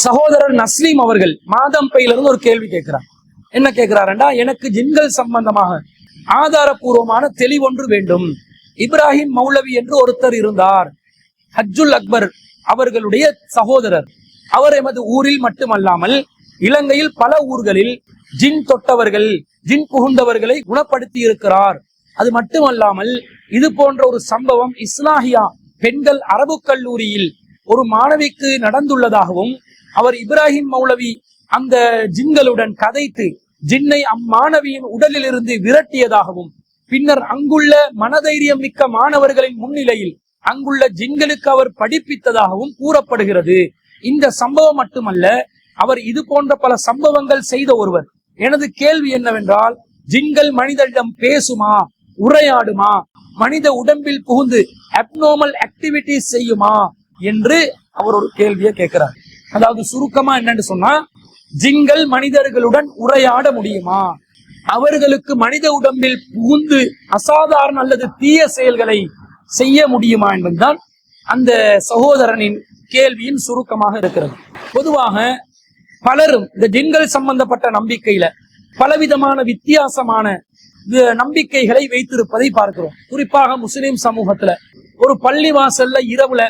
சகோதரர் நஸ்லீம் அவர்கள் மாதம்பையில இருந்து ஒரு கேள்வி கேட்கிறார். என்ன கேட்கிறாருண்டா, எனக்கு ஜின்கள் சம்பந்தமாக ஆதாரபூர்வமான தெளிவொன்று வேண்டும். இப்ராஹிம் மௌலவி என்று ஒருத்தர் இருந்தார், ஹஜ்ஜுல் அக்பர் அவர்களுடைய சகோதரர். அவர் எமது ஊரில் மட்டுமல்லாமல் இலங்கையில் பல ஊர்களில் ஜின் தொட்டவர்கள், ஜின் புகுந்தவர்களை குணப்படுத்தி இருக்கிறார். அது மட்டுமல்லாமல் இது போன்ற ஒரு சம்பவம் இஸ்லாஹியா பெண்கள் அரபு கல்லூரியில் ஒரு மாணவிக்கு நடந்துள்ளதாகவும், அவர் இப்ராஹிம் மௌலவி அந்த ஜின்களுடன் கதைத்து ஜின்னை அம்மாணவியின் உடலில் இருந்து விரட்டியதாகவும், பின்னர் அங்குள்ள மனதைரியம் மிக்க மாணவர்களின் முன்னிலையில் அங்குள்ள ஜின்களுக்கு அவர் படிப்பித்ததாகவும் கூறப்படுகிறது. இந்த சம்பவம் மட்டுமல்ல, அவர் இது போன்ற பல சம்பவங்கள் செய்த ஒருவர். எனது கேள்வி என்னவென்றால், ஜின்கள் மனிதனிடம் பேசுமா, உரையாடுமா, மனித உடம்பில் புகுந்து அப்நார்மல் ஆக்டிவிட்டிஸ் செய்யுமா என்று அவர் ஒரு கேள்வியை கேட்கிறார். அதாவது சுருக்கமா என்னன்னு சொன்னா, ஜின்கள் மனிதர்களுடன் உரையாட முடியுமா, அவர்களுக்கு மனித உடம்பில் புகுந்து அசாதாரண அல்லது தீய செயல்களை செய்ய முடியுமா என்பதுதான் அந்த சகோதரனின் கேள்வியின் சுருக்கமாக இருக்கிறது. பொதுவாக பலரும் இந்த ஜின்கள் சம்பந்தப்பட்ட நம்பிக்கையில பலவிதமான வித்தியாசமான நம்பிக்கைகளை வைத்திருப்பதை பார்க்கிறோம். குறிப்பாக முஸ்லிம் சமூகத்துல ஒரு பள்ளி வாசல்ல இரவுல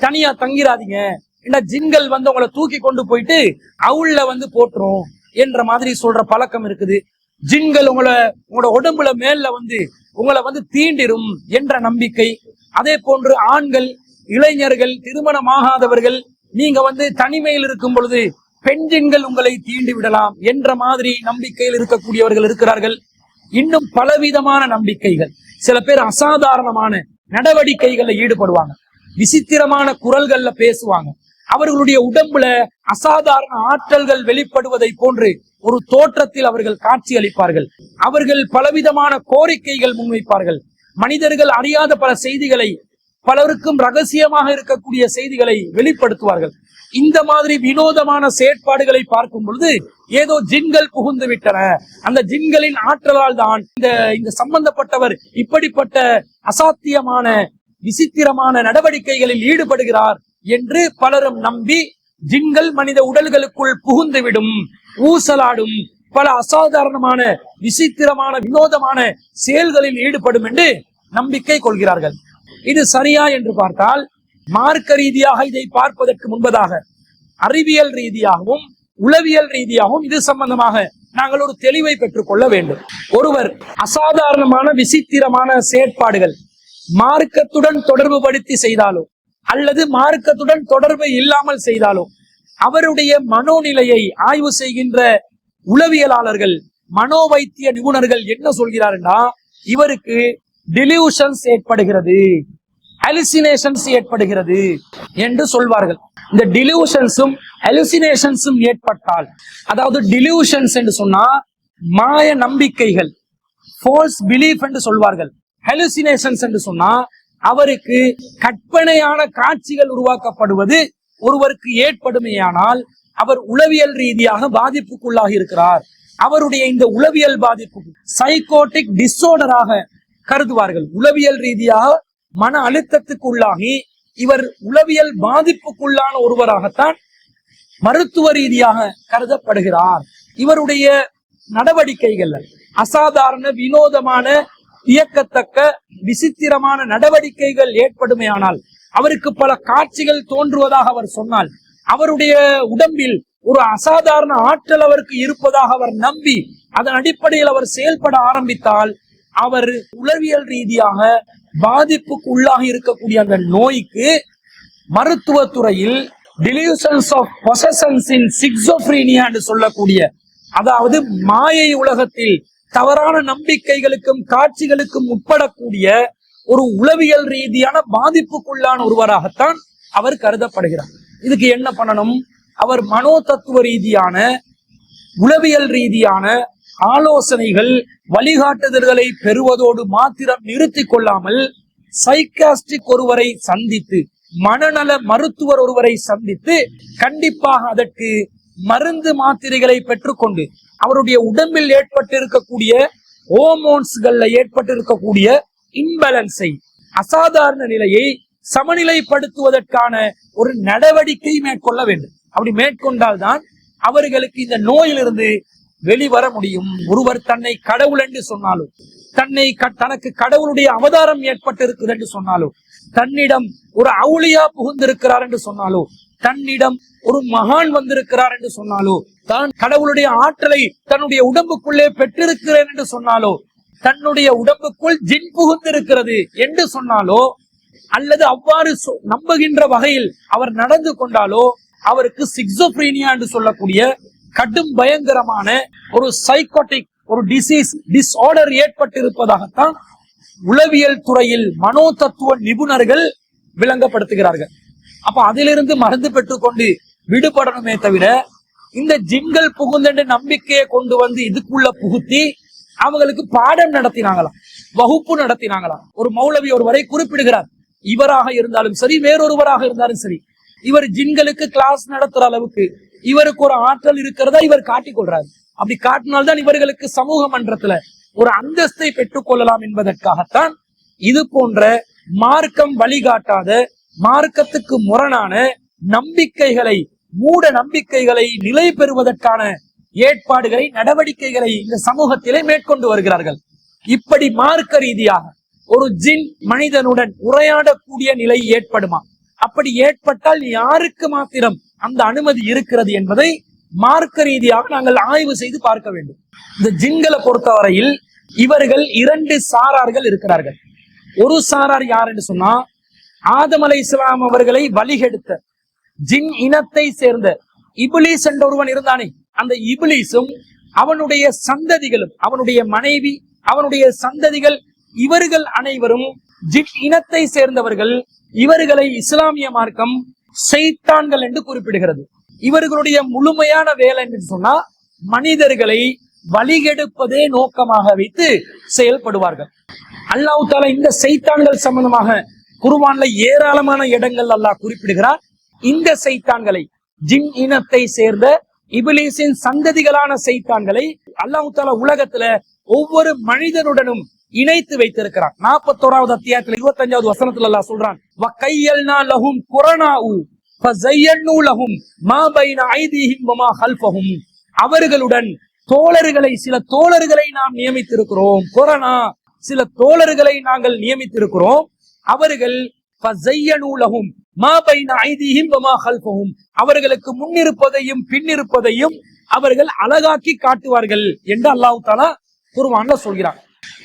தனியா தங்கிராதீங்க, இந்த ஜின்கள் வந்து உங்களை தூக்கி கொண்டு போயிட்டு அவுள்ள போட்டுரும் என்ற மாதிரி சொல்ற பழக்கம் இருக்குது. ஜின்கள் உங்களோட உடம்புல மேல உங்களை தீண்டிரும் என்ற நம்பிக்கை. அதே போன்று ஆண்கள், இளைஞர்கள், திருமணமாகாதவர்கள் நீங்க தனிமையில் இருக்கும் பொழுது பெண் ஜின்கள் உங்களை தீண்டி விடலாம் என்ற மாதிரி நம்பிக்கையில் இருக்கக்கூடியவர்கள் இருக்கிறார்கள். இன்னும் பலவிதமான நம்பிக்கைகள். சில பேர் அசாதாரணமான நடவடிக்கைகள்ல ஈடுபடுவாங்க, விசித்திரமான குரல்கள்ல பேசுவாங்க, அவர்களுடைய உடம்புல அசாதாரண ஆற்றல்கள் வெளிப்படுவதை போன்று ஒரு தோற்றத்தில் அவர்கள் காட்சி அளிப்பார்கள். அவர்கள் பலவிதமான கோரிக்கைகள் முன்வைப்பார்கள். மனிதர்கள் அறியாத பல செய்திகளை, பலருக்கும் ரகசியமாக இருக்கக்கூடிய செய்திகளை வெளிப்படுத்துவார்கள். இந்த மாதிரி வினோதமான செயற்பாடுகளை பார்க்கும் பொழுது ஏதோ ஜின்கள் புகுந்து விட்டன, அந்த ஜின்களின் ஆற்றலால் தான் இந்த சம்பந்தப்பட்டவர் இப்படிப்பட்ட அசாத்தியமான விசித்திரமான நடவடிக்கைகளில் ஈடுபடுகிறார் என்று பலரும் நம்பி ஜின்கள் மனித உடல்களுக்குள் புகுந்துவிடும், ஊசலாடும், பல அசாதாரணமான விசித்திரமான வினோதமான செயல்களில் ஈடுபடும் என்று நம்பிக்கை கொள்கிறார்கள். இது சரியா என்று பார்த்தால், மார்க்க ரீதியாக இதை பார்ப்பதற்கு முன்பதாக அறிவியல் ரீதியாகவும் உளவியல் ரீதியாகவும் இது சம்பந்தமாக நாங்கள் ஒரு தெளிவை பெற்றுக் கொள்ள வேண்டும். ஒருவர் அசாதாரணமான விசித்திரமான செயற்பாடுகள் மார்க்கத்துடன் தொடர்பு படுத்தி செய்தாலோ அல்லது மார்க்கத்துடன் தொடர்பு இல்லாமல் செய்தாலோ, அவருடைய மனோநிலையை ஆய்வு செய்கின்ற உளவியலாளர்கள், மனோவைத்திய நிபுணர்கள் என்ன சொல்கிறார்னா, இவருக்கு டிலூஷன்ஸ் ஏற்படுகிறது, ஹலுசினேஷன்ஸ் ஏற்படுகிறது என்று சொல்வார்கள். இந்த டிலூஷன்ஸும் ஹலுசினேஷன்ஸும் ஏற்பட்டால், அதாவது டிலூஷன்ஸ் என்று சொன்னா மாய நம்பிக்கைகள், ஃபால்ஸ் பிலீஃப் என்று சொல்வார்கள். ஹலுசினேஷன்ஸ் என்று சொன்னா அவருக்கு கற்பனையான காட்சிகள் உருவாக்கப்படுவது ஒருவருக்கு ஏற்படுமையானால் அவர் உளவியல் ரீதியாக பாதிப்புக்குள்ளாகி இருக்கிறார். அவருடைய இந்த உளவியல் பாதிப்பு சைக்கோட்டிக் டிஸார்டராக கருதுவார்கள். உளவியல் ரீதியாக மன அழுத்தத்துக்குள்ளாகி இவர் உளவியல் பாதிப்புக்குள்ளான ஒருவராகத்தான் மருத்துவ ரீதியாக கருதப்படுகிறார். இவருடைய நடவடிக்கைகள் அசாதாரண வினோதமான வியக்கத்தக்க விசித்திரமான நடவடிக்கைகள் ஏற்படுமையானால், அவருக்கு பல காட்சிகள் தோன்றுவதாக அவர் சொன்னால், அவருடைய உடம்பில் ஒரு அசாதாரண ஆற்றல் அவருக்கு இருப்பதாக அவர் நம்பி அதன் அடிப்படையில் அவர் செயல்பட ஆரம்பித்தால், அவர் உளவியல் ரீதியாக பாதிப்புக்கு உள்ளாகி இருக்கக்கூடிய அந்த நோய்க்கு மருத்துவ துறையில் delusions of possessions in schizophrenia என்று சொல்லக்கூடிய, அதாவது மாயை உலகத்தில் தவறான நம்பிக்கைகளுக்கும் காட்சிகளுக்கும் உட்படக்கூடிய ஒரு உளவியல் ரீதியான பாதிப்புக்குள்ளான ஒருவராகத்தான் அவர் கருதப்படுகிறார். இதுக்கு என்ன பண்ணணும்? அவர் மனோ தத்துவ ரீதியான உளவியல் ரீதியான ஆலோசனைகள், வழிகாட்டுதல்களை பெறுவதோடு மாத்திரம் நிறுத்தி கொள்ளாமல், சைக்காஸ்டிக் ஒருவரை சந்தித்து, மனநல மருத்துவர் ஒருவரை சந்தித்து, கண்டிப்பாக அதற்கு மருந்து மாத்திரைகளை பெற்றுக்கொண்டு அவருடைய உடம்பில் ஏற்பட்டிருக்கக்கூடிய ஹோமோன்ஸ்கள்ல ஏற்பட்டிருக்கக்கூடிய இம்பேலன்ஸை, அசாதாரண நிலையை சமநிலைப்படுத்துவதற்கான ஒரு நடவடிக்கை மேற்கொள்ள வேண்டும். அப்படி மேற்கொண்டால் தான் அவர்களுக்கு இந்த நோயிலிருந்து வெளிவர முடியும். ஒருவர் தன்னை கடவுள் என்று சொன்னாலோ, தனக்கு கடவுளுடைய அவதாரம் ஏற்பட்டிருக்குது என்று சொன்னாலோ, தன்னிடம் ஒரு அவுளியா புகுந்திருக்கிறார் என்று சொன்னாலோ, தன்னிடம் ஒரு மகான் வந்திருக்கிறார் என்று சொன்னாலோ, தான் கடவுளுடைய ஆற்றலை தன்னுடைய உடம்புக்குள்ளே பெற்றிருக்கிறேன் என்று சொன்னாலோ, தன்னுடைய உடம்புக்குள் ஜின் புகுந்திருக்கிறது என்று சொன்னாலோ, அல்லது அவ்வாறு நம்புகின்ற வகையில் அவர் நடந்து கொண்டாலோ, அவருக்கு சிக்ஸோப்ரீனியா என்று சொல்லக்கூடிய கடும் பயங்கரமான ஒரு சைக்கோட்டிக் ஒரு டிஸ்ஆர்டர் ஏற்பட்டிருப்பதாகத்தான் உளவியல் துறையில் மனோ தத்துவ நிபுணர்கள் விளங்கப்படுத்துகிறார்கள். அப்ப அதிலிருந்து மருந்து பெற்றுக்கொண்டு விடுபடணுமே தவிர, இந்த ஜின்கள் புகுந்த நம்பிக்கையை கொண்டு வந்து இதுக்குள்ள புகுத்தி அவங்களுக்கு பாடம் நடத்தினாங்களாம், வகுப்பு நடத்தினாங்களாம். ஒரு மௌலவி ஒருவரை குறிப்பிடுகிறார். இவராக இருந்தாலும் சரி, வேறொருவராக இருந்தாலும் சரி, இவர் ஜின்களுக்கு கிளாஸ் நடத்துற அளவுக்கு இவருக்கு ஒரு ஆற்றல் இருக்கிறதா இவர் காட்டிக் கொள்றாரு. அப்படி காட்டினால்தான் இவர்களுக்கு சமூக மன்றத்துல ஒரு அந்தஸ்தை பெற்றுக் கொள்ளலாம் என்பதற்காகத்தான் இது போன்ற மார்க்கம் வழிகாட்டாத, மார்க்கத்துக்கு முரணான நம்பிக்கைகளை, மூட நம்பிக்கைகளை நிலை பெறுவதற்கான ஏற்பாடுகளை, நடவடிக்கைகளை இந்த சமூகத்திலே மேற்கொண்டு வருகிறார்கள். இப்படி மார்க்க ரீதியாக ஒரு ஜின் மனிதனுடன் உரையாடக்கூடிய நிலை ஏற்படுமா? அப்படி ஏற்பட்டால் யாருக்கு மாத்திரம் அந்த அனுமதி இருக்கிறது என்பதை மார்க்க ரீதியாக நாங்கள் ஆய்வு செய்து பார்க்க வேண்டும். இந்த ஜின்களை பொறுத்தவரையில் இவர்கள் இரண்டு சாரார்கள் இருக்கிறார்கள். ஒரு சாரார் யார் என்று சொன்னா, ஆதம் அலைஹிஸ்ஸலாம் அவர்களை வழிகெடுத்த ஜின் இனத்தை சேர்ந்த இப்லீஸ் என்ற ஒருவன் இருந்தானே, அந்த இப்லீஸும் அவனுடைய சந்ததிகளும், அவனுடைய மனைவி, அவனுடைய சந்ததிகள், இவர்கள் அனைவரும் ஜின் இனத்தை சேர்ந்தவர்கள். இவர்களை இஸ்லாமிய மார்க்கம் ஷைத்தான்கள் என்று குறிப்பிடுகிறது. இவர்களுடைய முழுமையான வேலை என்று சொன்னா, மனிதர்களை வழிகெடுப்பதே நோக்கமாக வைத்து செயல்படுவார்கள். அல்லாஹ் தஆலா இந்த ஷைத்தான்கள் சம்பந்தமாக குர்ஆன்ல ஏராளமான இடங்கள் அல்லாஹ் குறிப்பிடுகிறார். இந்த ஷைத்தான்களை, ஜின் இனத்தை சேர்ந்த இப்லீஸின் சந்ததிகளான ஷைத்தான்களை அல்லாஹ் தஆலா உலகத்துல ஒவ்வொரு மனிதனுடனும் இணைத்து வைத்திருக்கிறான். 41வது அத்தியாயத்துல 25வது வசனத்துல அல்லாஹ் சொல்றான், வகையல்னா லஹும் குரானாஉ ஃபஸையனு லஹும் மா பைன ஐதீஹிம் வமா கல்ஃபஹும். அவர்களுடன் தோழர்களை, சில தோழர்களை நாம் நியமித்திருக்கிறோம். குரானா, சில தோழர்களை நாங்கள் நியமித்திருக்கிறோம். அவர்கள் ஃபஸையனு லஹும் மா பைன ஐதீஹிம் வமா கல்ஃபஹும், அவர்களுக்கு முன்னிருப்பதையும் பின்னிருப்பதையும் அவர்கள் அழகாக்கி காட்டுவார்கள் என்று அல்லாஹ் தஆலா குர்ஆன்ல சொல்கிறான்.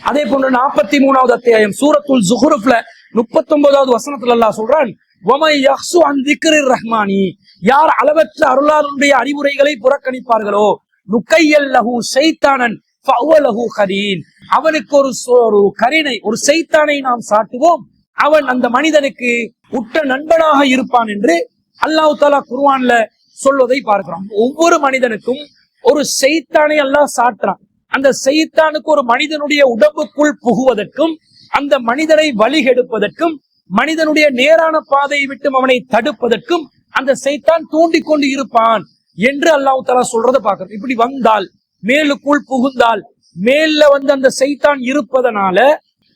அதே போன்று 43வது அத்தியாயம் சூரத்துல் ஸுஹ்ருஃப்ல 39வது வசனத்துல அல்லாஹ் சொல்றான், வமை யஹ்சு அன் திக்ரிர் ரஹ்மானி, யார் அளவற்ற அருளாளனுடைய அறிவுரைகளை புறக்கணிப்பார்களோ, நுகையல் லஹு ஷைத்தானன் ஃபஹுவ லஹு கரீன், அவனுக்கு ஒரு கரீனை, ஒரு ஷைத்தானை நாம் சாட்டுவோம், அவன் அந்த மனிதனுக்கு உற்ற நண்பனாக இருப்பான் என்று அல்லாஹ் தஆலா குர்ஆன்ல சொல்வதை பார்க்கிறோம். ஒவ்வொரு மனிதனுக்கும் ஒரு ஷைத்தானை அல்லாஹ் சாட்டுறான். அந்த ஷைத்தானுக்கு ஒரு மனிதனுடைய உடம்புக்குள் புகுவதற்கும், அந்த மனிதனை வழிகெடுப்பதற்கும், மனிதனுடைய நேரான பாதையை விட்டு அவனை தடுப்பதற்கும் அந்த ஷைத்தான் தூண்டிக் கொண்டு இருப்பான் என்று அல்லாஹ் தஆலா சொல்றதை பார்க்கிறோம். இப்படி வந்தால், மேலுக்குள் புகுந்தால், மேல வந்து அந்த ஷைத்தான் இருப்பதனால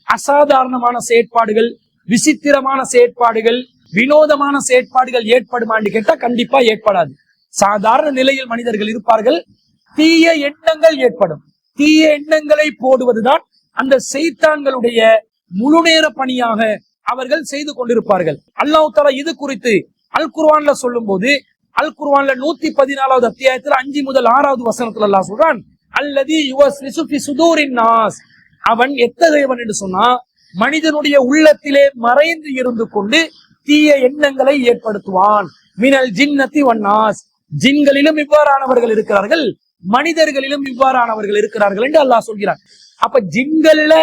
அசாதாரணமான செயற்பாடுகள், விசித்திரமான செயற்பாடுகள், வினோதமான செயற்பாடுகள் ஏற்படுமான்னு கேட்டா கண்டிப்பா ஏற்படாது. சாதாரண நிலையில் மனிதர்கள் இருப்பார்கள், தீய எண்ணங்கள் ஏற்படும். தீய எண்ணங்களை போடுவதுதான் அந்த ஷைத்தான்களுடைய முழு நேர பணியாக அவர்கள் செய்து கொண்டிருப்பார்கள். அல்லாஹ் தஆலா இது குறித்து அல் குர்ஆன்ல சொல்லும் போது, அல் குர்ஆன்ல 114வது அத்தியாயத்துல 5 முதல் 6வது வசனத்துல அல்லாஹ் சொல்றான், அல்லதி யுவஸ்விசு ஃபி சுதூரின் நாஸ், அவன் எத்தகையவன் என்று சொன்னா, மனிதனுடைய உள்ளத்திலே மறைந்து இருந்து கொண்டு தீய எண்ணங்களை ஏற்படுத்துவான். மினல் ஜின்னதி வன்னாஸ், ஜின்களிலும் இவ்வாறானவர்கள் இருக்கிறார்கள், மனிதர்களிலும் இவ்வாறானவர்கள் இருக்கிறார்கள் என்று அல்லாஹ் சொல்கிறான். அப்ப ஜின்கள்ல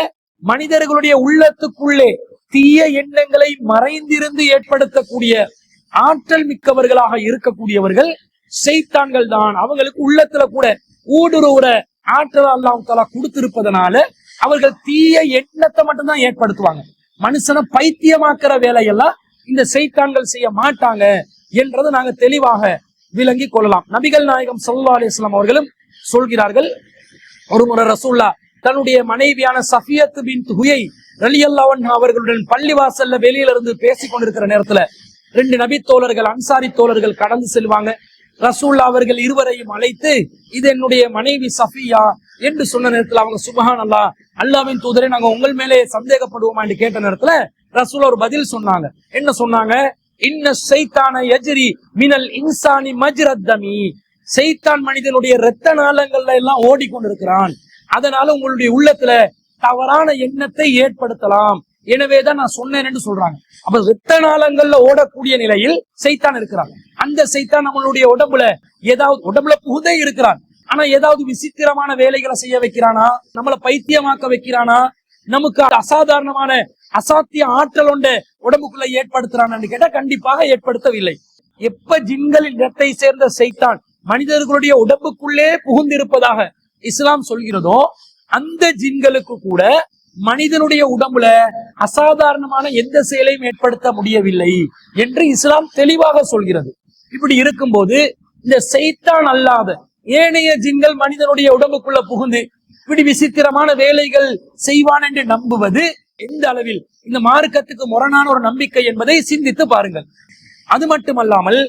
மனிதர்களுடைய உள்ளத்துக்குள்ளே தீய எண்ணங்களை மறைந்திருந்து ஏற்படுத்தக்கூடிய ஆற்றல் மிக்கவர்களாக இருக்கக்கூடியவர்கள் ஷைத்தான்கள் தான். அவங்களுக்கு உள்ளத்துல கூட ஊடுருவுற ஆற்றல் அல்லாஹ் தஆலா கொடுத்திருப்பதனால அவர்கள் தீய எண்ணத்தை மட்டும்தான் ஏற்படுத்துவாங்க. மனுஷனை பைத்தியமாக்குற வேலையெல்லாம் இந்த ஷைத்தான்கள் செய்ய மாட்டாங்க என்றதை நாங்க தெளிவாக விளங்கி கொள்ளலாம். நபிகள் நாயகம் ஸல்லல்லாஹு அலைஹி வஸல்லம் அவர்களும் சொல்கிறார்கள், ஒரு முறை ரசூலுல்லாஹ் தன்னுடைய மனைவியான சஃபியத் பின்த் ஹுயை ரலியல்லாஹு அன்ஹா அவர்களுடன் பள்ளிவாசல்ல வெளியில இருந்து பேசிக் கொண்டிருக்கிற நேரத்துல 2 நபி தோழர்கள், அன்சாரி தோழர்கள் கடந்து செல்வாங்க. ரசூல்லா அவர்கள் இருவரையும் அழைத்து இது என்னுடைய மனைவி சஃபியா என்று சொன்ன நேரத்துல அவங்க சுப்ஹான் அல்லாஹ், அல்லாஹ்வின் தூதரே நாங்க உங்கள் மேலே சந்தேகப்படுவோமா என்று கேட்ட நேரத்துல ரசூல் ஒரு பதில் சொன்னாங்க. என்ன சொன்னாங்க? இன்ன ஷைத்தான யஜ்ரி மினல் இன்சானி மஜ்ரத் தமி, ஷைத்தான் மனிதனுடைய இரத்த நாளங்கள்ல எல்லாம் ஓடிக்கொண்டிருக்கிறான். அதனால உங்களுடைய உள்ளத்துல தவறான எண்ணத்தை ஏற்படுத்தலாம். எனவேதான் நான் சொன்னேன் என்று சொல்றாங்க. அப்ப இரத்த நாளங்கள்ல ஓடக்கூடிய நிலையில் சைத்தான் இருக்கிறான். அந்த சைத்தான் நம்மளுடைய உடம்புல புகுதே இருக்கிறான். ஆனா ஏதாவது விசித்திரமான வேலைகளை செய்ய வைக்கிறானா, நம்மளை பைத்தியமாக்க வைக்கிறானா, நமக்கு அசாதாரணமான அசாத்திய ஆற்றல் ஒன்று உடம்புக்குள்ள ஏற்படுத்துறான்னு கேட்டா கண்டிப்பாக ஏற்படுத்தவில்லை. எப்ப ஜின்களின் இடத்தை சேர்ந்த சைத்தான் மனிதர்களுடைய உடம்புக்குள்ளே புகுந்திருப்பதாக இஸ்லாம் சொல்கிறதோ, அந்த ஜின்களுக்கு கூட மனிதனுடைய உடம்புல அசாதாரணமான எந்த செயலையும் ஏற்படுத்த முடியவில்லை என்று இஸ்லாம் தெளிவாக சொல்கிறது. இப்படி இருக்கும்போது இந்த சைத்தான் அல்லாத ஏனைய ஜின்கள் மனிதனுடைய உடம்புக்குள்ள புகுந்து இப்படி விசித்திரமான வேலைகள் செய்வான் என்று நம்புவது எந்த அளவில் இந்த மார்க்கத்துக்கு முரணான ஒரு நம்பிக்கை என்பதை சிந்தித்து பாருங்கள். அது மட்டுமல்லாமல்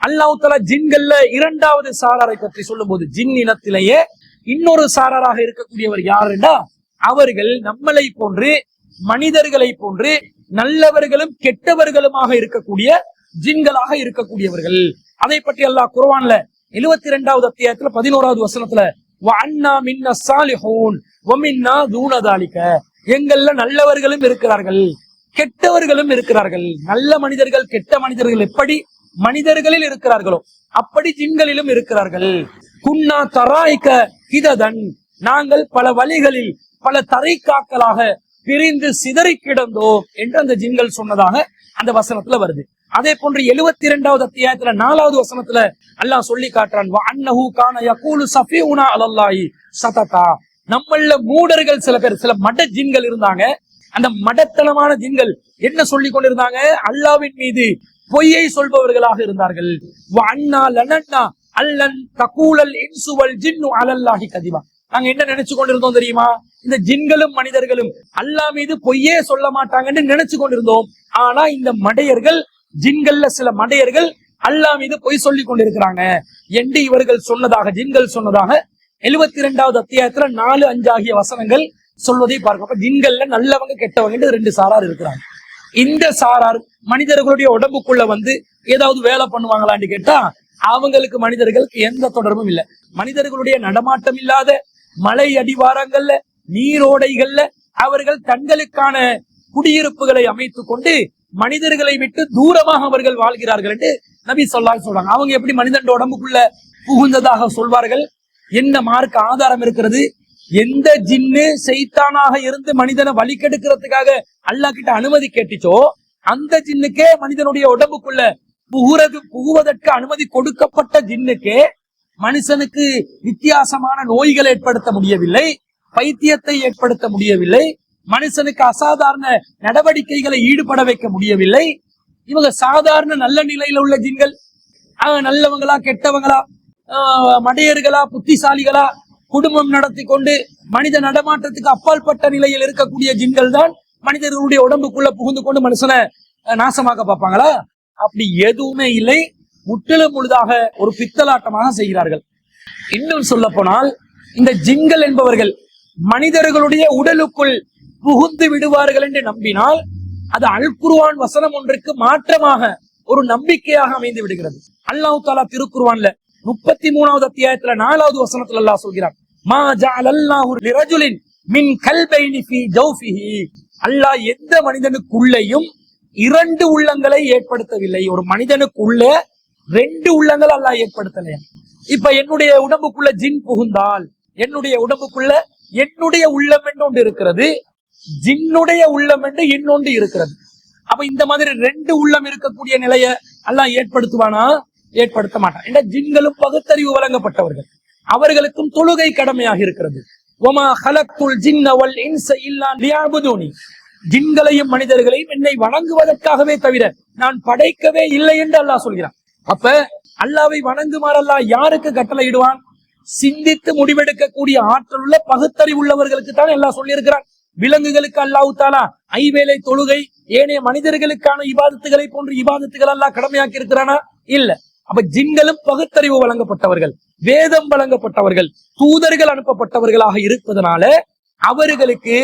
அல்லாஹ் தஆலா ஜின்கள்ல இரண்டாவது சாராரை பற்றி சொல்லும் போது, ஜின் இனத்திலேயே இன்னொரு சாராராக இருக்கக்கூடியவர் யாருன்னா, அவர்கள் நம்மளை போன்று மனிதர்களை போன்று நல்லவர்களும் கெட்டவர்களுமாக இருக்கக்கூடிய ஜின்களாக இருக்கக்கூடியவர்கள். அதை பற்றி அல்லாஹ் குர்ஆன்ல 72வது அத்தியாயத்துல 11வது வசனத்துல வஅன்னா மின்னா ஸாலிஹூன் வமின்னா தூன ذلك, எங்கள்ல நல்லவர்களும் இருக்கிறார்கள் கெட்டவர்களும் இருக்கிறார்கள். நல்ல மனிதர்கள் கெட்ட மனிதர்கள் எப்படி மனிதர்களில் இருக்கிறார்களோ அப்படி ஜின்களிலும் இருக்கிறார்கள். குன்னா தராய்க கிததன், நாங்கள் பல வழிகளில் பல தரைக்காக்களாக பிரிந்து சிதறி கிடந்தோம் என்று அந்த ஜின்கள் சொன்னதாக அந்த வசனத்துல வருது. அதே போன்று 72வது அத்தியாயத்துல 4வது வசனத்துல அல்லாஹ் சொல்லி காட்டுறான், வஅன்னஹு கான யகூலு ஸஃபியுனா அலல்லாஹி ஸதகா, நம்மள மூடர்கள் சில பேர், சில மட ஜின்கள் இருந்தாங்க. அந்த மடத்தனமான ஜின்கள் என்ன சொல்லி கொண்டிருந்தாங்க? அல்லாஹ்வின் மீது பொய்யை சொல்பவர்களாக இருந்தார்கள். வஅன்னா லனன்னா அல்லன் தகூலல் இன்சு வல் ஜின்னு அலல்லாஹி கதிபா, நாங்க என்ன நினைச்சு கொண்டிருந்தோம் தெரியுமா? இந்த ஜின்களும் மனிதர்களும் அல்லாஹ் மீது பொய்யே சொல்ல மாட்டாங்கன்னு நினைச்சு கொண்டிருந்தோம். ஆனா இந்த மடையர்கள், ஜின்கள்ல சில மடையர்கள் அல்லாஹ் மீது பொய் சொல்லி கொண்டிருக்கிறாங்க என்று இவர்கள் சொன்னதாக, ஜின்கள் சொன்னதாக 72வது அத்தியாயத்துல 4, 5 ஆகிய வசனங்கள் சொல்வதை பார்க்க. அப்ப ஜின்கள்ல நல்லவங்க கெட்டவங்க ரெண்டு சாரார் இருக்கிறாங்க. இந்த சாரார் மனிதர்களுடைய உடம்புக்குள்ள வந்து ஏதாவது வேலை பண்ணுவாங்களான்னு கேட்டா அவங்களுக்கு மனிதர்களுக்கு எந்த தொடர்பும் இல்லை. மனிதர்களுடைய நடமாட்டம் இல்லாத மலை அடிவாரங்கள்ல நீரோடைகள்ல அவர்கள் தங்களுக்கான குடியிருப்புகளை அமைத்துக் கொண்டு மனிதர்களை விட்டு தூரமாக அவர்கள் வாழ்கிறார்கள் என்று நபி ஸல்லல்லாஹு அலைஹி சொல்றாங்க. அவங்க எப்படி மனிதன் உடம்புக்குள்ள புகுந்ததாக சொல்வார்கள்? என்ன மார்க்க ஆதாரம் இருக்கிறது? எந்த ஜின்னு சைத்தானாக இருந்து மனிதனை வழி கெடுக்கிறதுக்காக அல்லாஹ் கிட்ட அனுமதி கேட்டுச்சோ, அந்த ஜின்னுக்கே மனிதனுடைய உடம்புக்குள்ள புகுவதற்கு அனுமதி கொடுக்கப்பட்ட ஜின்னுக்கே மனுஷனுக்கு வித்தியாசமான நோய்களை ஏற்படுத்த முடியவில்லை, பைத்தியத்தை ஏற்படுத்த முடியவில்லை, மனுஷனுக்கு அசாதாரண நடவடிக்கைகளை ஈடுபட வைக்க முடியவில்லை. இவங்க சாதாரண நல்ல நிலையில உள்ள ஜின்கள், நல்லவங்களா கெட்டவங்களா, மடையர்களா புத்திசாலிகளா, குடும்பம் நடத்தி கொண்டு மனித நடமாட்டத்துக்கு அப்பாற்பட்ட நிலையில் இருக்கக்கூடிய ஜின்கள் தான் மனிதர்களுடைய உடம்புக்குள்ள புகுந்து கொண்டு மனுஷனை நாசமாக்க பார்ப்பாங்களா? அப்படி எதுவுமே இல்லை. முற்றிலும் முழுதாக ஒரு பித்தலாட்டமாக செய்கிறார்கள். இன்னும் சொல்ல போனால் இந்த ஜின்கள் என்பவர்கள் மனிதர்களுடைய உடலுக்குள் புகுந்து விடுவார்கள் என்று நம்பினால் அது அல் குர்ஆன் வசனம் ஒன்றுக்கு மாற்றமாக ஒரு நம்பிக்கையாக அமைந்து விடுகிறது. அல்லாஹ் தஆலா திருக்குர்ஆன்ல 33வது அத்தியாயத்துல 4வது வசனத்துல அல்லாஹ் சொல்கிறார், மா ஜஅலல்லாஹு லிரஜுலின் மின் கல்பைனி ஃபீ ஜௌஃபிஹி, அல்லாஹ் எந்த மனிதனுக்குள்ளேயும் 2 உள்ளங்களை ஏற்படுத்தவில்லை. ஒரு மனிதனுக்குள்ள 2 உள்ளங்கள் அல்லாஹ் ஏற்படுத்தலையா? இப்ப என்னுடைய உடம்புக்குள்ள ஜின் புகுந்தால் என்னுடைய உடம்புக்குள்ள என்னுடைய உள்ளம் என்று ஒன்று இருக்கிறது, ஜின்னுடைய உள்ளம் என்று இன்னொன்று இருக்கிறது. அப்ப இந்த மாதிரி 2 உள்ளம் இருக்கக்கூடிய நிலைய அல்லாஹ் ஏற்படுத்துவானா? ஏற்படுத்த மாட்டான். என்ற ஜின்களும் பகுத்தறிவு வழங்கப்பட்டவர்கள், அவர்களுக்கும் தொழுகை கடமையாக இருக்கிறது. வமா ஹலக்துல் ஜின்ன வல் இன்ஸ இல்லா லியஅபுதுனி, ஜின்களையும் மனிதர்களையும் என்னை வணங்குவதற்காகவே தவிர நான் படைக்கவே இல்லை என்று அல்லாஹ் சொல்கிறான். அப்ப அல்லாஹ்வை வணங்குமாறு அல்லாஹ் யாருக்கு கட்டளை இடுவான்? சிந்தித்து முடிவெடுக்கக்கூடிய ஆற்றல் உள்ள பகுத்தறிவு உள்ளவர்களுக்கு தான் எல்லாம் சொல்லி இருக்கிறான். விலங்குகளுக்கு அல்லாஹ் தஆலா ஐவேளை தொழுகை, ஏனைய மனிதர்களுக்கான இபாதத்துகளை போன்று இபாதத்துகள் அல்லாஹ் கடமையாக்கி இருக்கிறானா? இல்ல. அப்ப ஜின்களும் பகுத்தறிவு வழங்கப்பட்டவர்கள், வேதம் வழங்கப்பட்டவர்கள், தூதர்கள் அனுப்பப்பட்டவர்களாக இருப்பதனால அவர்களுக்கு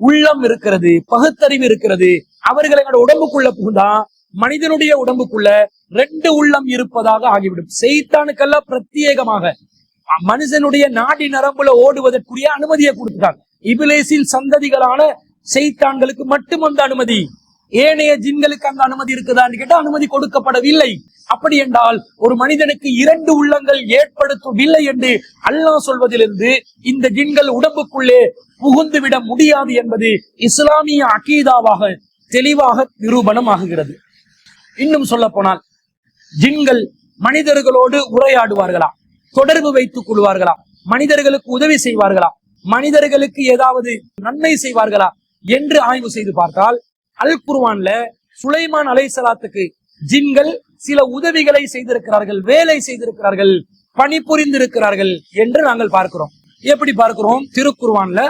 உள்ளம் இருக்கிறது, பகுத்தறிவு இருக்கிறது. அவர்கள் எங்களோட உடம்புக்குள்ள புகுந்தா மனிதனுடைய உடம்புக்குள்ள 2 உள்ளம் இருப்பதாக ஆகிவிடும். செய்தானுக்கெல்லாம் பிரத்யேகமாக மனுஷனுடைய நாடி நரம்புல ஓடுவதற்குரிய அனுமதியை கொடுத்துட்டாங்க. இபிலேசின் சந்ததிகளான செய்தான்களுக்கு மட்டும் அந்த அனுமதி. ஏனைய ஜின்களுக்கு அந்த அனுமதி இருக்குதான்னு கேட்டா அனுமதி கொடுக்கப்படவில்லை. அப்படி என்றால் ஒரு மனிதனுக்கு 2 உள்ளங்கள் ஏற்படுத்தவில்லை என்று அல்லாஹ் சொல்வதிலிருந்து இந்த ஜின்கள் உடம்புக்குள்ளே புகுந்து விட முடியாது என்பது இஸ்லாமிய அகீதாவாக தெளிவாக நிரூபணம் ஆகுகிறது. இன்னும் சொல்ல போனால் ஜின்கள் மனிதர்களோடு உரையாடுவார்களா, தொடர்பு வைத்துக் கொள்வார்களா, மனிதர்களுக்கு உதவி செய்வார்களா, மனிதர்களுக்கு ஏதாவது நன்மை செய்வார்களா என்று ஆய்வு செய்து பார்த்தால் அல் குர்ஆன்ல சுலைமான் அலைஹிஸ்ஸலாத்துக்கு ஜின்கள் சில உதவிகளை செய்திருக்கிறார்கள், வேலை செய்திருக்கிறார்கள், பணிபுரிந்திருக்கிறார்கள் என்று நாங்கள் பார்க்கிறோம். எப்படி பார்க்கிறோம்? திருக்குர்ஆன்ல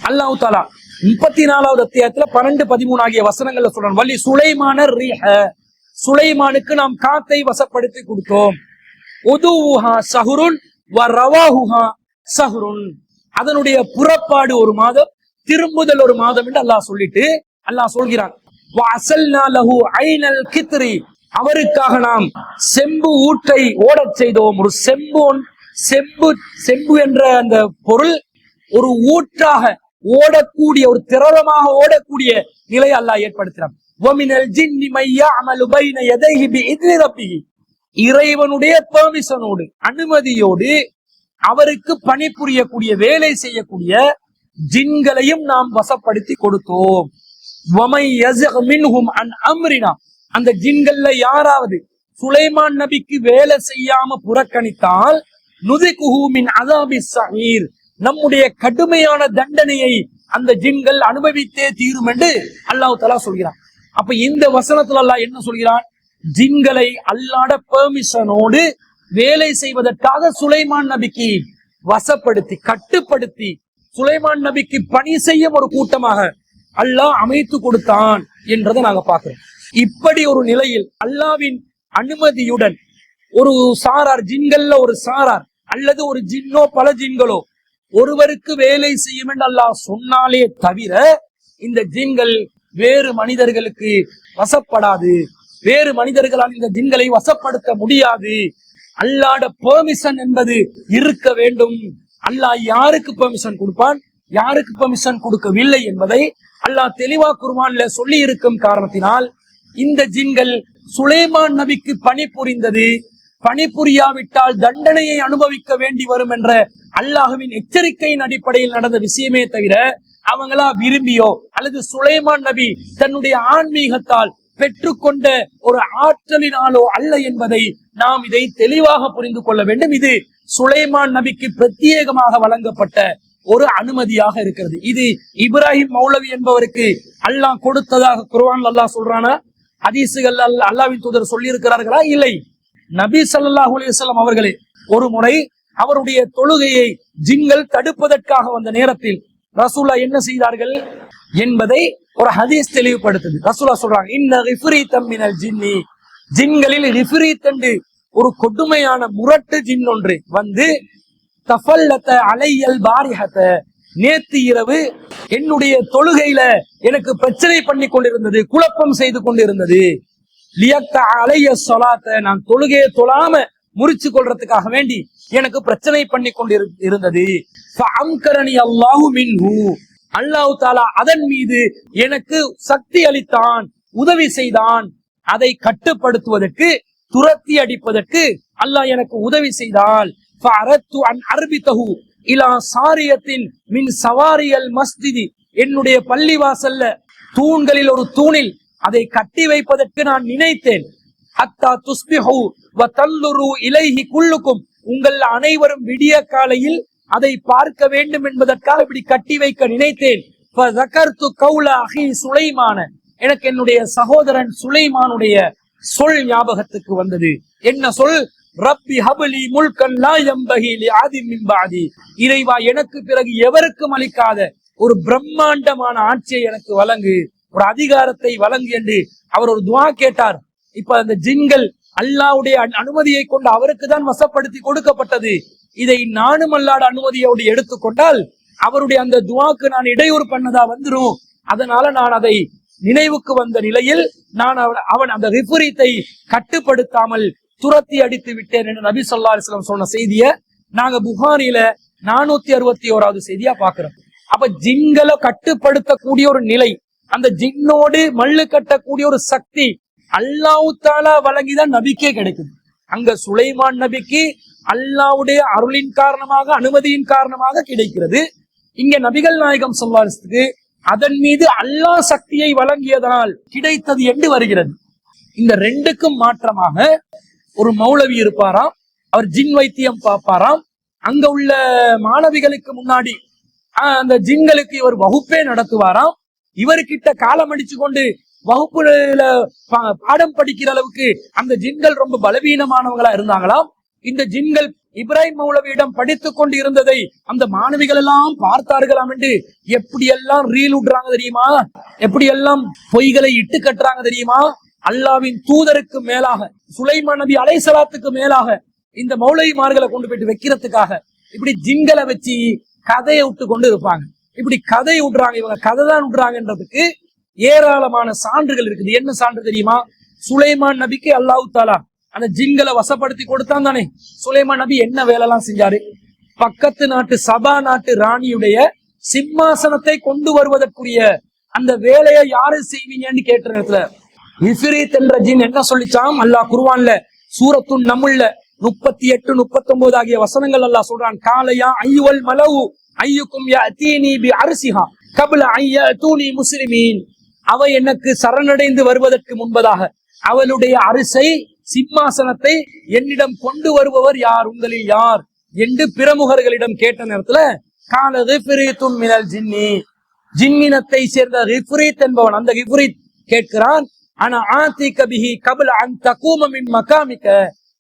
அல்லாஹ் தஆலா 34வது அத்தியாயத்துல 12, 13 ஆகிய வசனங்கள்ல சொல்றான், வலி சுலைமான ரீஹ, சுலைமானுக்கு நாம் காத்தை வசப்படுத்தி கொடுத்தோம். உதுவுஹா சஹ்ருன் வ ரவாஹுஹா சஹ்ருன், அதனுடைய புறப்பாடு ஒரு மாதம், திரும்புதல் ஒரு மாதம் என்று அல்லாஹ் சொல்லிட்டு அல்லாஹ் சொல்கிறான், வ அஸல்னா லஹு ஐனல் கித்ரி, அவருக்காக நாம் செம்பு ஊற்றை ஓடச் செய்தோம். ஒரு செம்பு என்ற அந்த பொருள் ஒரு ஊற்றாக ஓடக்கூடிய, ஒரு திரவமாக ஓடக்கூடிய நிலை அல்லாஹ் ஏற்படுத்தினான். வமினல் ஜின்னி மை யஅமலு பைன யதைஹி பிஇذن ரப்பிஹி, இறைவனுடைய பெர்மிஷனோடு, அனுமதியோடு அவருக்கு பணிபுரியக்கூடிய, வேலை செய்யக்கூடிய ஜின்களையும் நாம் வசப்படுத்தி கொடுத்தோம். வமை யஸிக் மின்ஹும் அன் அம்ரினா, அந்த ஜின்கள்ல யாராவது சுலைமான் நபிக்கு வேலை செய்யாம புறக்கணித்தால் நுதிகுஹு மின் அஸாபிஸ் ஸஈர், நம்முடைய கடுமையான தண்டனையை அந்த ஜின்கள் அனுபவித்தே தீரும் என்று அல்லாஹ் தஆலா சொல்கிறான். அப்ப இந்த வசனத்துல அல்லாஹ் என்ன சொல்கிறான்? ஜின்களை அல்லாஹ்வுடைய பெர்மிஷனோடு வேலை செய்வதற்காக சுலைமான் நபிக்கு வசப்படுத்தி, கட்டுப்படுத்தி, சுலைமான் நபிக்கு பணி செய்யும் ஒரு கூட்டமாக அல்லாஹ் அமைத்து கொடுத்தான் என்றதை நாங்க பார்க்கிறோம். இப்படி ஒரு நிலையில் அல்லாஹ்வின் அனுமதியுடன் ஒரு சாரார், ஜின்கள்ல ஒரு சாரார் அல்லது ஒரு ஜின்னோ பல ஜின்களோ ஒருவருக்கு வேலை செய்யும் என்று அல்லாஹ் சொன்னாலே தவிர இந்த ஜின்கள் வேறு மனிதர்களுக்கு வசப்படாது, வேறு மனிதர்களால் இந்த ஜின்களை வசப்படுத்த முடியாது. அல்லாஹ்வுடைய பெர்மிஷன் என்பது இருக்க வேண்டும். அல்லாஹ் யாருக்கு பெர்மிஷன் கொடுப்பான், யாருக்கு பெர்மிஷன் கொடுக்கவில்லை என்பதை அல்லாஹ் தெளிவா குர்ஆன்ல சொல்லி இருக்கும் காரணத்தினால் இந்த ஜின்கள் சுலைமான் நபிக்கு பணிபுரிந்தது, பணிபுரியாவிட்டால் தண்டனையை அனுபவிக்க வேண்டி வரும் என்ற அல்லாஹ்வின் எச்சரிக்கையின் அடிப்படையில் நடந்த விஷயமே தவிர அவங்களா விரும்பியோ அல்லது சுலைமான் நபி தன்னுடைய ஆன்மீகத்தால் பெற்றுக்கொண்ட ஒரு ஆற்றலினாலோ அல்ல என்பதை நாம் இதை தெளிவாக புரிந்து கொள்ள வேண்டும். இது சுலைமான் நபிக்கு பிரத்யேகமாக வழங்கப்பட்ட ஒரு அனுமதியாக இருக்கிறது. இது இப்ராஹிம் மௌலவி என்பவருக்கு அல்லாஹ் கொடுத்ததாக குர்ஆன்ல அல்லாஹ் சொல்றானா? ஹதீசுகள் அல்லாஹ்வின் தூதர் சொல்லி இருக்கிறார்களா? இல்லை. நபி ஸல்லல்லாஹு அலைஹி வஸல்லம் அவர்களே ஒரு முறை அவருடைய தொழுகையை ஜின்கள் தடுப்பதற்காக வந்த நேரத்தில் ரசூலா என்ன செய்தார்கள் என்பதை ஒரு ஹதீஸ் தெளிவுபடுத்துது. ரசூலா சொல்றாங்க, இன்ன ரிஃப்ரீத்தம் மினல் ஜின்னி, ஜின்களில் ரிஃப்ரீத் என்று ஒரு கொடுமையான முரட்டு ஜின் ஒன்று வந்து தஃபல்லத அலையல் பாரிஹத, நேத்து இரவு என்னுடைய தொழுகையில எனக்கு பிரச்சனை பண்ணி கொண்டிருந்தது, குழப்பம் செய்து கொண்டிருந்தது. லியக்த அலைய ஸலாத்த, நான் தொழுகையை தொழாம முறிச்சு கொள்றதுக்காக வேண்டி எனக்கு பிரச்சனை பண்ணி கொண்டிருந்தது. ஃபஅம்கரனி அல்லாஹு மின்ஹு, அல்லாஹ் தஆலா அதன் மீது எனக்கு சக்தி அளித்தான், உதவி செய்தான். அதை கட்டுப்படுத்துவதற்கு, துரத்தி அடிப்பதற்கு அல்லாஹ் எனக்கு உதவி செய்தால் ஃபஅரத்து அன் அர்பிதஹு இலா சாரியத்தின் மின் சவாரியல் மஸ்ஜிதி, என்னுடைய பள்ளிவாசல்ல தூண்களில் ஒரு தூணில் அதை கட்டி வைப்பதற்கு நான் நினைத்தேன். ஹத்தா துஸ்பிஹு வ தல்லுரு இலைஹி குல்லுக்கும், உங்கள் அனைவரும் விடிய காலையில் அதை பார்க்க வேண்டும் என்பதற்காக இப்படி கட்டி வைக்க நினைத்தேன். ஃபஸகர்து கௌல அஹி சுலைமான, எனக்கு என்னுடைய சகோதரன் சுலைமானுடைய சொல் ஞாபகத்துக்கு வந்தது. என்ன சொல்? ரப்பி ஹப்லி முல்கன் லா யம்பஹி லிஆதிம் மின் பஅதி, இறைவா எனக்கு பிறகு எவருக்கும் அளிக்காத ஒரு பிரம்மாண்டமான ஆட்சியை எனக்கு வழங்கு, ஒரு அதிகாரத்தை வழங்கு என்று அவர் ஒரு துஆ கேட்டார். இப்ப அந்த ஜின்கள் அல்லாஹ்வுடைய அனுமதியை கொண்டு அவருக்கு தான் வசப்படுத்தி கொடுக்கப்பட்டது. இதை நானும் அல்லாஹ்வுடைய அனுமதியோடு எடுத்துக்கொண்டால் அவருடைய அந்த துஆக்கு நான் இடையூறு பண்ணதா வந்துரும். அதனால நான் அதை நினைவுக்கு வந்த நிலையில் நான் அவன் அந்த விபரீத்தை கட்டுப்படுத்தாமல் துரத்தி அடித்து விட்டேன் என்று நபி ஸல்லல்லாஹு அலைஹி வஸல்லம் சொன்ன செய்தியை நாங்க புகாரில 461வது செய்தியா பாக்குறோம். அப்ப ஜின்களை கட்டுப்படுத்தக்கூடிய ஒரு நிலை, அந்த ஜின்னோடு மல்லு கட்டக்கூடிய ஒரு சக்தி அல்லாஹ் தஆலா வழங்கிதான் நபிக்கே கிடைக்குது. அங்க சுலைமான் நபிக்கு அல்லாஹ்வுடைய அருளின் காரணமாக, அனுமதியின் காரணமாக கிடைக்கிறது. இங்க நபிகள் நாயகம் ஸல்லல்லாஹு அலைஹி வஸல்லம் அதன் மீது அல்லாஹ் சக்தியை வழங்கியதனால் கிடைத்தது என்று வருகிறது. இந்த ரெண்டுக்கும் மாற்றமாக ஒரு மௌலவி இருப்பாராம், அவர் ஜின் வைத்தியம் பார்ப்பாராம். அங்க உள்ள மாணவிகளுக்கு முன்னாடி அந்த ஜின்களுக்கு இவர் வகுப்பே நடத்துவாராம். இவர்கிட்ட காலம் அடிச்சு கொண்டு வகுப்புல பாடம் படிக்கிற அளவுக்கு அந்த ஜின்கள் ரொம்ப பலவீனமானவங்களா இருந்தாங்களாம். இந்த ஜின்கள் இப்ராஹிம் மௌலவியிடம் படித்துக் கொண்டு இருந்ததை அந்த மாணவிகள் எல்லாம் பார்த்தார்களாம் என்று எப்படியெல்லாம் ரீல் விடுறாங்க தெரியுமா, எப்படியெல்லாம் பொய்களை இட்டு கட்டுறாங்க தெரியுமா. அல்லாவின் தூதருக்கு மேலாக, சுலைமான் நபி அலைஹிஸ்ஸலாத்துக்கு மேலாக இந்த மௌலவிமார்களை கொண்டு போயிட்டு வைக்கிறதுக்காக இப்படி ஜின்களை வச்சு கதையை விட்டு கொண்டு இருப்பாங்க. இப்படி கதை விடுறாங்க, இவங்க கதை தான் விடுறாங்கன்றதுக்கு ஏராளமான சான்றுகள் இருக்குது. என்ன சான்று தெரியுமா? சுலைமான் நபிக்கு அல்லாஹ் தஆலா அந்த ஜின்களை வசப்படுத்தி கொடுத்தான் தானே. சுலைமான் நபி என்ன வேலை எல்லாம் செஞ்சாரு? பக்கத்து நாட்டு சபா நாட்டு ராணியுடைய சிம்மாசனத்தை கொண்டு வருவதற்குரிய அந்த வேலையை யாரு செய்வீங்கன்னு கேட்ட நேரத்துல இஃப்ரீத் என்ற ஜின் என்ன சொல்லிச்சாம்? அல்லாஹ் குர்ஆன்ல சூரத்துன் நம்ல்ல 38, 39 ஆகிய வசனங்கள் அல்லாஹ் சொல்றான். காலையா ஐயுல் மலவு ஐயுக்கும் யஅதீனி பி அர்சிஹா கப்ல ஐயதூனி முஸ்லிமீன். அவ எனக்கு சரணடைந்து வருவதற்கு முன்பதாக அவளுடைய அரிசை, சிம்மாசனத்தை என்னிடம் கொண்டு வருபவர் யார், உங்களில் யார் என்று பிரமுகர்களிடம் கேட்ட நேரத்துல காலது ஃபிரீத்துன் மினல் ஜின்னி, ஜின்னினத்தை சேர்ந்த இஃப்ரீத் என்பவன், அந்த இஃப்ரீத் கேட்கிறான், ஆனா ஆதிக பிஹி கப்ல அன் தகூம மின் மகாமிக,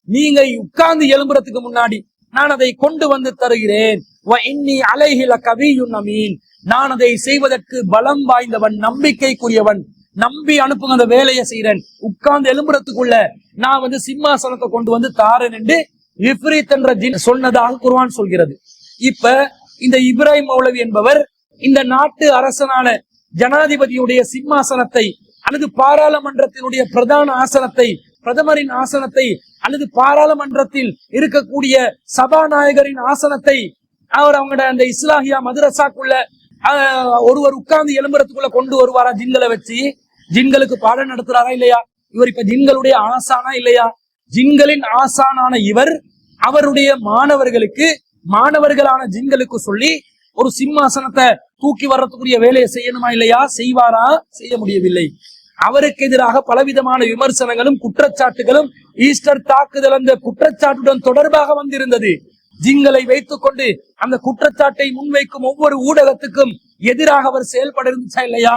நீங்க உட்கார்ந்து எழும்புறதுக்கு முன்னாடி நான் அதை கொண்டு வந்து தருகிறேன். வ இன்னி அலைஹி லகவியுன் அமீன், நான் அதை செய்வதற்கு பலம் வாய்ந்தவன், நம்பிக்கைக்குரியவன், நம்பி அனுப்புங்க, அந்த வேலையை செய்யறேன். உட்கார்ந்து எழும்புறதுக்குள்ள நான் சிம்மாசனத்தை கொண்டு வந்து தாரேன் என்று இஃப்ரீத் என்ற ஜின் சொன்னதாக குர்ஆன் சொல்கிறது. இப்ப இந்த இப்ராஹிம் மௌலவி என்பவர் இந்த நாட்டு அரசனான ஜனாதிபதியுடைய சிம்மாசனத்தை அல்லது பாராளுமன்றத்தினுடைய பிரதான ஆசனத்தை, பிரதமரின் ஆசனத்தை அல்லது பாராளுமன்றத்தில் இருக்கக்கூடிய சபாநாயகரின் ஆசனத்தை அவர் அவங்களோட அந்த இஸ்லாஹியா மதரசாக்குள்ள ஒருவர் உட்கார்ந்து எழும்புறதுக்குள்ள கொண்டு வருவாரா ஜின்களை வச்சு? ஜின்களுக்கு பாடம் நடத்துறாரா இல்லையா? இவர் இப்ப ஜின்களுடைய ஆசானா இல்லையா? ஜின்களின் ஆசானான இவர் அவருடைய மாணவர்களுக்கு, மாணவர்களான ஜின்களுக்கு சொல்லி ஒரு சிம்மாசனத்தை தூக்கி வர்றதுக்குரிய வேலையை செய்யணுமா இல்லையா? செய்வாரா? செய்ய முடியவில்லை. அவருக்கு எதிராக பலவிதமான விமர்சனங்களும் குற்றச்சாட்டுகளும் ஈஸ்டர் தாக்குதல் அந்த குற்றச்சாட்டுடன் தொடர்பாக வந்திருந்தது. ஜின்களை வைத்துக் கொண்டு அந்த குற்றச்சாட்டை முன்வைக்கும் ஒவ்வொரு ஊடகத்துக்கும் எதிராக அவர் செயல்பட இருந்துச்சா இல்லையா?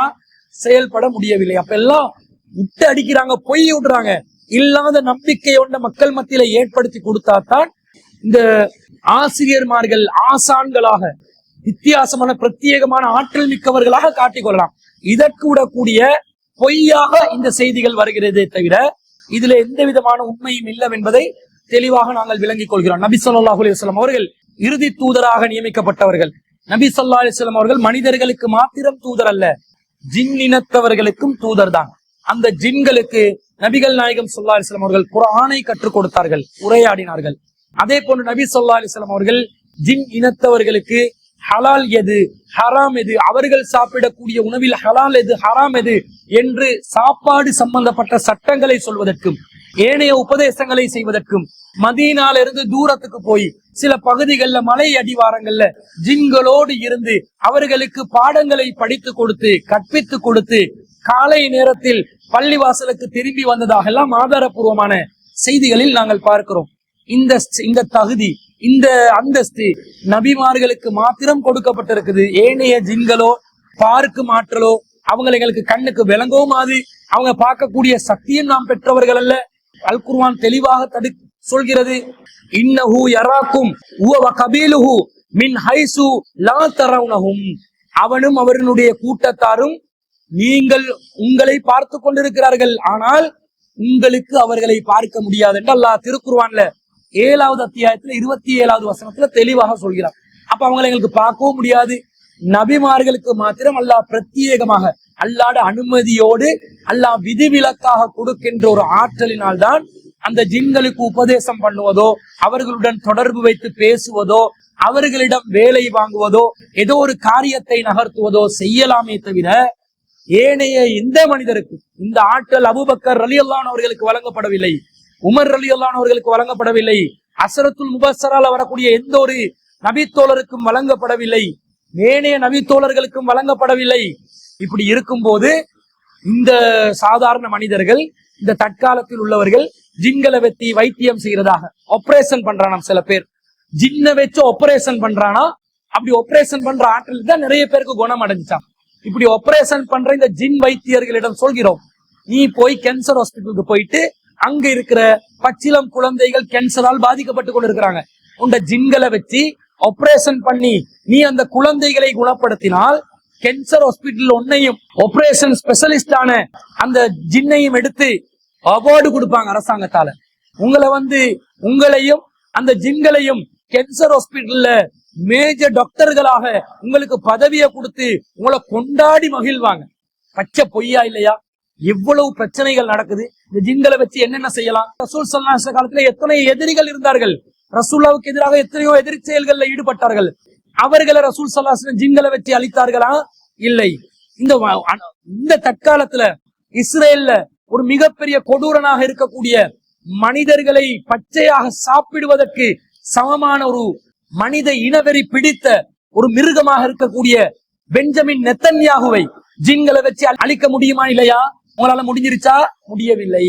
செயல்பட முடியவில்லை. அப்ப எல்லாம் விட்டு அடிக்கிறாங்க, பொய் விடுறாங்க. இல்லாத நம்பிக்கையோட மக்கள் மத்தியில ஏற்படுத்தி கொடுத்தாதான் இந்த ஆசிரியர்மார்கள் ஆசான்களாக, வித்தியாசமான பிரத்யேகமான ஆற்றல் மிக்கவர்களாக காட்டிக்கொள்ளலாம். இதற்கு விடக்கூடிய பொய்யாக இந்த செய்திகள் வருகிறதே தவிர இதுல எந்த விதமான உண்மையும் இல்லை என்பதை தெளிவாக நாங்கள் விளங்கிக் கொள்கிறோம். நபி ஸல்லல்லாஹு அலைஹி வஸல்லம் அவர்கள் இறுதி தூதராக நியமிக்கப்பட்டவர்கள். நபி ஸல்லல்லாஹு அலைஹி வஸல்லம் அவர்கள் மனிதர்களுக்கு மாத்திரம் தூதர் அல்ல, ஜின் இனத்தவர்களுக்கும் தூதர் தான். அந்த ஜின்களுக்கு நபிகள் நாயகம் ஸல்லல்லாஹு அலைஹி வஸல்லம் அவர்கள் குர்ஆனை கற்றுக் கொடுத்தார்கள், உரையாடினார்கள். அதே போன்று நபி ஸல்லல்லாஹு அலைஹி வஸல்லம் அவர்கள் ஜின் இனத்தவர்களுக்கு ஹலால் எது, ஹராம் எது, அவர்கள் சாப்பிடக்கூடிய உணவில் ஹலால் எது, ஹராம் எது என்று சாப்பாடு சம்பந்தப்பட்ட சட்டங்களை சொல்வதற்கும் ஏனைய உபதேசங்களை செய்வதற்கும் மதீனால இருந்து தூரத்துக்கு போய் சில பகுதிகளில் மலை அடிவாரங்கள்ல ஜின்களோடு இருந்து அவர்களுக்கு பாடங்களை படித்து கொடுத்து கற்பித்து கொடுத்து காலை நேரத்தில் பள்ளிவாசலுக்கு திரும்பி வந்ததாக எல்லாம் ஆதாரபூர்வமான செய்திகளில் நாங்கள் பார்க்கிறோம். இந்த தகுதி, இந்த அந்தஸ்து நபிமார்களுக்கு மாத்திரம் கொடுக்கப்பட்டிருக்குது. ஏனைய ஜின்களோ பார்க்கு மாற்றலோ அவங்க எங்களுக்கு கண்ணுக்கு விளங்கவும் அது அவங்க பார்க்கக்கூடிய சக்தியும் நாம் பெற்றவர்கள் அல்ல. அல் குர்ஆன் தெளிவாக சொல்கிறது, இன்னஹு யராக்கும் ஹுவ வ கபீலுஹு மின் ஹைசு லா தரவுனஹும், அவனும் அவருடைய கூட்டத்தாரும் நீங்கள் உங்களை பார்த்து கொண்டிருக்கிறார்கள், ஆனால் உங்களுக்கு அவர்களை பார்க்க முடியாது என்று அல்லாஹ் திருக்குர்ஆன்ல 7வது அத்தியாயத்துல 27வது வசனத்துல தெளிவாக சொல்கிறார். அப்ப அவங்களை எங்களுக்கு பார்க்கவும் முடியாது. நபிமார்களுக்கு மாத்திரம் அல்லாஹ் பிரத்யேகமாக அல்லாஹ்வுடைய அனுமதியோடு அல்லாஹ் விதிவிலக்காக கொடுக்கின்ற ஒரு ஆற்றலினால் தான் அந்த ஜின்களுக்கு உபதேசம் பண்ணுவதோ, அவர்களுடன் தொடர்பு வைத்து பேசுவதோ, அவர்களிடம் வேலை வாங்குவதோ, ஏதோ ஒரு காரியத்தை நகர்த்துவதோ செய்யலாமே தவிர ஏனைய எந்த மனிதருக்கு இந்த ஆற்றல் அபூபக்கர் ரலியல்லாஹு அன்ஹு அவர்களுக்கு வழங்கப்படவில்லை, உமர் ரலியல்லாஹு அன்ஹு அவர்களுக்கு வழங்கப்படவில்லை, அஸ்ரத்துல் முபஸ்ஸரால வரக்கூடிய எந்த ஒரு நபித்தோழருக்கும் வழங்கப்படவில்லை, ஏனைய நபித்தோழர்களுக்கும் வழங்கப்படவில்லை. இப்படி இருக்கும்போது இந்த சாதாரண மனிதர்கள், இந்த தற்காலத்தில் உள்ளவர்கள் ஜின்களை வச்சு வைத்தியம் செய்யறதாக ஆபரேஷன் பண்றானா, சில பேர் ஜின்னை வச்சு ஆபரேஷன் பண்றானா. அப்படி ஆபரேஷன் பண்ற ஆற்றல் தான் நிறைய பேருக்கு குணம் அடைஞ்சான். இப்படி ஆபரேஷன் பண்ற இந்த ஜின் வைத்தியர்களிடம் சொல்கிறோம், நீ போய் கேன்சர் ஹாஸ்பிட்டலுக்கு போயிட்டு அங்க இருக்கிற பச்சிலம் குழந்தைகள் கேன்சரால் பாதிக்கப்பட்டு கொண்டிருக்கிறாங்க, உண்ட ஜின்களை வச்சு ஆபரேஷன் பண்ணி நீ அந்த குழந்தைகளை குணப்படுத்தினால் கேன்சர் ஹாஸ்பிட்டல் ஒன்னையும் ஆபரேஷன் ஸ்பெஷலிஸ்டான அந்த ஜின்னையும் எடுத்து அவார்டு கொடுப்பாங்க அரசாங்கத்தால. உங்களையும் அந்த ஜின்களையும் கேன்சர் ஹாஸ்பிட்டல்ல மேஜர் டாக்டர்களாக உங்களுக்கு பதவியை கொடுத்து உங்களை கொண்டாடி மகிழ்வாங்க. பச்சை பொய்யா இல்லையா? எவ்வளவு பிரச்சனைகள் நடக்குது. இந்த ஜின்களை வச்சு என்னென்ன செய்யலாம்? ரசூல் ஸல்லல்லாஹு அலைஹி வஸல்லம் காலத்துல எத்தனை எதிரிகள் இருந்தார்கள், ரசூலுல்லாஹ்வுக்கு எதிராக எத்தனையோ எதிரி செயல்கள்ல ஈடுபட்டார்கள். அவர்களை ரசூல் ஸல்லல்லாஹு அலைஹி வஸல்லம் ஜின்களை வச்சு அழித்தார்களா? இல்லை. இந்த தற்காலத்துல இஸ்ரேல்ல ஒரு மிகப்பெரிய கொடூரனாக இருக்கக்கூடிய, மனிதர்களை பச்சையாக சாப்பிடுவதற்கு சமமான ஒரு மனித இனவெறி பிடித்த ஒரு மிருகமாக இருக்கக்கூடிய பெஞ்சமின் நெத்தன்யாகுவை ஜின்களை வச்சு அழிக்க முடியுமா இல்லையா? உங்களால முடிஞ்சிருச்சா? முடியவில்லை.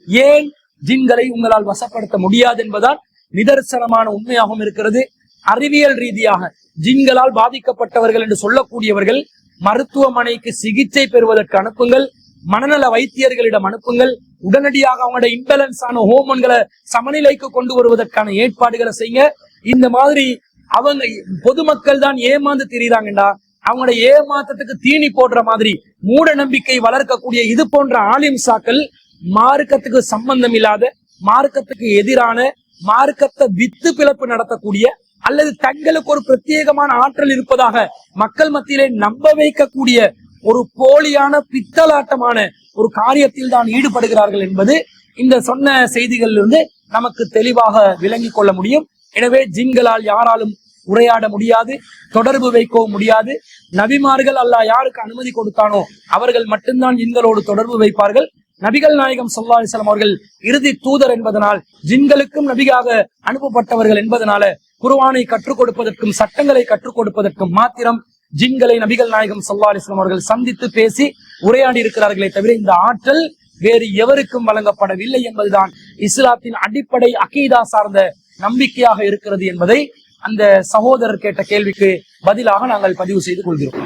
ஏன் ஜின்களை உங்களால் வசப்படுத்த முடியாது என்பதால் நிதர்சனமான உண்மையாகவும் இருக்கிறது. அறிவியல் ரீதியாக ஜின்களால் பாதிக்கப்பட்டவர்கள் என்று சொல்லக்கூடியவர்கள் மருத்துவமனைக்கு சிகிச்சை பெறுவதற்கு அனுப்புங்கள், மனநல வைத்தியர்களிடம் அனுப்புங்கள், உடனடியாக அவங்களோட இம்பேலன்ஸ் ஆன ஹோமோன்களை சமநிலைக்கு கொண்டு வருவதற்கான ஏற்பாடுகளை செய்யுங்க. இந்த மாதிரி அவங்க பொதுமக்கள் தான் ஏமாந்து திரிகிறாங்கடா, அவங்களோட ஏமாத்தத்துக்கு தீனி போடுற மாதிரி மூட நம்பிக்கை வளர்க்கக்கூடிய இது போன்ற ஆலிம்சாக்கள் மார்க்கத்துக்கு சம்பந்தம் இல்லாத, மார்க்கத்துக்கு எதிரான, மார்க்கத்தை வித்து பிளப்பு நடத்தக்கூடிய அல்லது தங்களுக்கு ஒரு பிரத்யேகமான ஆற்றல் இருப்பதாக மக்கள் மத்தியிலே நம்ப வைக்கக்கூடிய ஒரு போலியான பித்தலாட்டமான ஒரு காரியத்தில் தான் ஈடுபடுகிறார்கள் என்பது இந்த சொன்ன செய்திகளிலிருந்து நமக்கு தெளிவாக விளங்கிக் கொள்ள முடியும். எனவே ஜின்களால் யாராலும் உரையாட முடியாது, தொடர்பு வைக்கவும் முடியாது. நபிமார்கள் அல்லாஹ் யாருக்கு அனுமதி கொடுத்தானோ அவர்கள் மட்டும்தான் ஜின்களோடு தொடர்பு வைப்பார்கள். நபிகள் நாயகம் ஸல்லல்லாஹு அலைஹி வஸல்லம் அவர்கள் இறுதி தூதர் என்பதனால், ஜின்களுக்கும் நபியாக அனுப்பப்பட்டவர்கள் என்பதனால குர்ஆனை கற்றுக் கொடுப்பதற்கும் சட்டங்களை கற்றுக் கொடுப்பதற்கும் மாத்திரம் ஜின்களை நபிகள் நாயகம் ஸல்லல்லாஹு அலைஹி வஸல்லம் அவர்கள் சந்தித்து பேசி உரையாடி இருக்கிறார்களே தவிர இந்த ஆற்றல் வேறு எவருக்கும் வழங்கப்படவில்லை என்பதுதான் இஸ்லாத்தின் அடிப்படை அகீதா சார்ந்த நம்பிக்கையாக இருக்கிறது என்பதை அந்த சகோதரர் கேட்ட கேள்விக்கு பதிலாக நாங்கள் பதிவு செய்து கொள்கிறோம்.